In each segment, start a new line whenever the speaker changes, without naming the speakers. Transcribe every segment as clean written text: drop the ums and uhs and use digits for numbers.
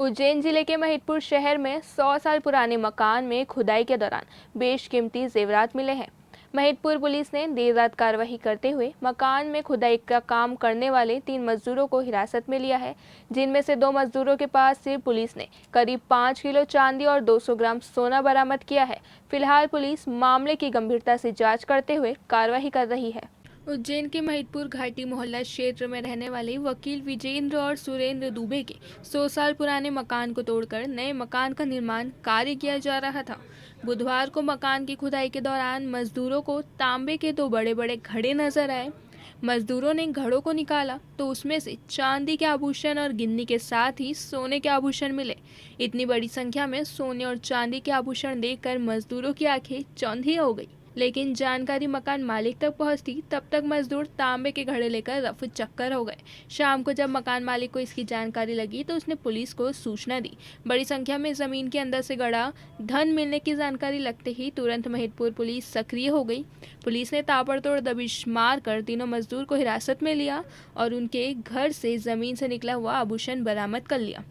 उज्जैन जिले के महिदपुर शहर में 100 साल पुराने मकान में खुदाई के दौरान बेशकीमती जेवरात मिले हैं। महिदपुर पुलिस ने देर रात कार्रवाई करते हुए मकान में खुदाई का काम करने वाले 3 मजदूरों को हिरासत में लिया है, जिनमें से 2 मजदूरों के पास से पुलिस ने करीब 5 किलो चांदी और 200 ग्राम सोना बरामद किया है। फिलहाल पुलिस मामले की गंभीरता से जाँच करते हुए कार्रवाई कर रही है। उज्जैन के महिदपुर घाटी मोहल्ला क्षेत्र में रहने वाले वकील विजेंद्र और सुरेंद्र दुबे के 100 साल पुराने मकान को तोड़कर नए मकान का निर्माण कार्य किया जा रहा था। बुधवार को मकान की खुदाई के दौरान मजदूरों को तांबे के 2 बड़े बड़े घड़े नजर आए। मजदूरों ने घड़ों को निकाला तो उसमें से चांदी के आभूषण और गिन्नी के साथ ही सोने के आभूषण मिले। इतनी बड़ी संख्या में सोने और चांदी के आभूषण देखकर मजदूरों की आंखें चौंधी हो गई, लेकिन जानकारी मकान मालिक तक पहुंचती तब तक मजदूर तांबे के घड़े लेकर रफू चक्कर हो गए। शाम को जब मकान मालिक को इसकी जानकारी लगी तो उसने पुलिस को सूचना दी। बड़ी संख्या में जमीन के अंदर से गड़ा धन मिलने की जानकारी लगते ही तुरंत महिदपुर पुलिस सक्रिय हो गई। पुलिस ने ताबड़तोड़ दबिश मारकर तीनों मजदूर को हिरासत में लिया और उनके घर से जमीन से निकला हुआ आभूषण बरामद कर लिया।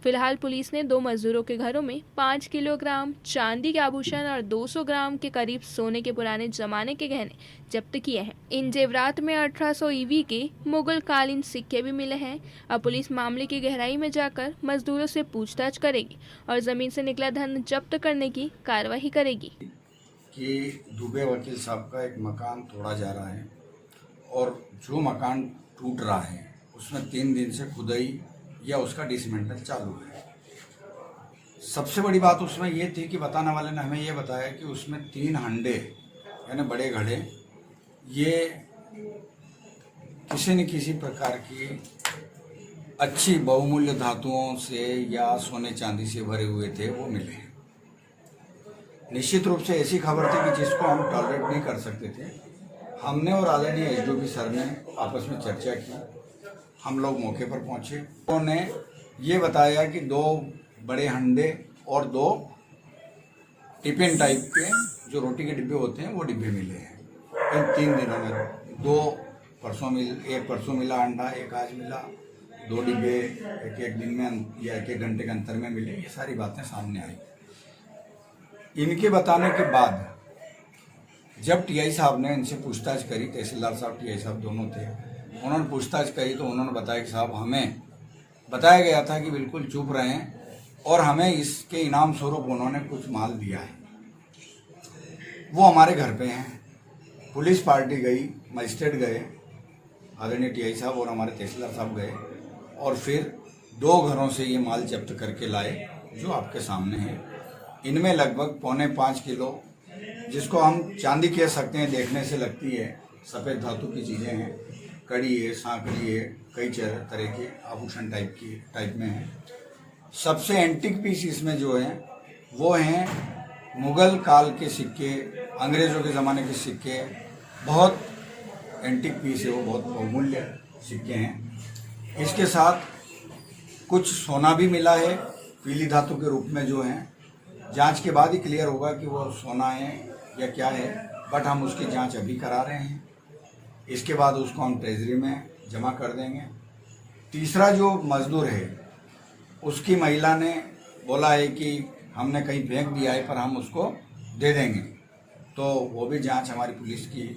फिलहाल पुलिस ने 2 मजदूरों के घरों में 5 किलोग्राम चांदी के आभूषण और 200 ग्राम के करीब सोने के पुराने जमाने के गहने जब्त किए हैं। इन जेवरात में 1800 ईवी के मुगल कालीन सिक्के भी मिले हैं। अब पुलिस मामले की गहराई में जाकर मजदूरों से पूछताछ करेगी और जमीन से निकला धन जब्त करने की कार्रवाई करेगी।
कि दुबे वकील साहब का एक मकान तोड़ा जा रहा है और जो मकान टूट रहा है उसमें 3 दिन से खुदाई या उसका डिसमेंटल चालू है। सबसे बड़ी बात उसमें ये थी कि बताने वाले ने हमें ये बताया कि उसमें 3 हंडे यानी बड़े घड़े ये किसी न किसी प्रकार की अच्छी बहुमूल्य धातुओं से या सोने चांदी से भरे हुए थे, वो मिले। निश्चित रूप से ऐसी खबर थी कि जिसको हम टॉलरेट नहीं कर सकते थे। हमने और आदरणीय एसडीओपी सर ने आपस में चर्चा की। हम लोग मौके पर पहुंचे। उन्होंने ये बताया कि 2 बड़े हंडे और 2 टिफिन टाइप के जो रोटी के डिब्बे होते हैं वो डिब्बे मिले हैं इन 3 दिनों में। 1 परसों मिला अंडा, 1 आज मिला, 2 डिब्बे एक दिन में या एक घंटे के अंतर में मिले। ये सारी बातें सामने आई। इनके बताने के बाद जब टीआई साहब ने इनसे पूछताछ करी, तहसीलदार साहब टीआई साहब दोनों थे, उन्होंने पूछताछ करी तो उन्होंने बताया कि साहब हमें बताया गया था कि बिल्कुल चुप रहें और हमें इसके इनाम स्वरूप उन्होंने कुछ माल दिया है। वो हमारे घर पे हैं। पुलिस पार्टी गई, मजिस्ट्रेट गए, आदरणीय टीआई साहब और हमारे तहसीलदार साहब गए और फिर 2 घरों से ये माल जब्त करके लाए जो आपके सामने है। इनमें लगभग 4.25 किलो, जिसको हम चांदी कह सकते हैं, देखने से लगती है, सफ़ेद धातु की चीज़ें हैं, कड़ी है, सांकड़ी है, कई तरह के आभूषण टाइप में है। सबसे एंटीक पीस इसमें जो है वो हैं मुगल काल के सिक्के, अंग्रेज़ों के ज़माने के सिक्के। बहुत एंटीक पीस है वो, बहुत बहुमूल्य सिक्के हैं। इसके साथ कुछ सोना भी मिला है पीली धातु के रूप में जो है। जांच के बाद ही क्लियर होगा कि वो सोना है या क्या है, बट हम उसकी जांच अभी करा रहे हैं। इसके बाद उसको हम ट्रेजरी में जमा कर देंगे। तीसरा जो मजदूर है उसकी महिला ने बोला है कि हमने कहीं फेंक दिया है पर हम उसको दे देंगे, तो वो भी जांच हमारी पुलिस की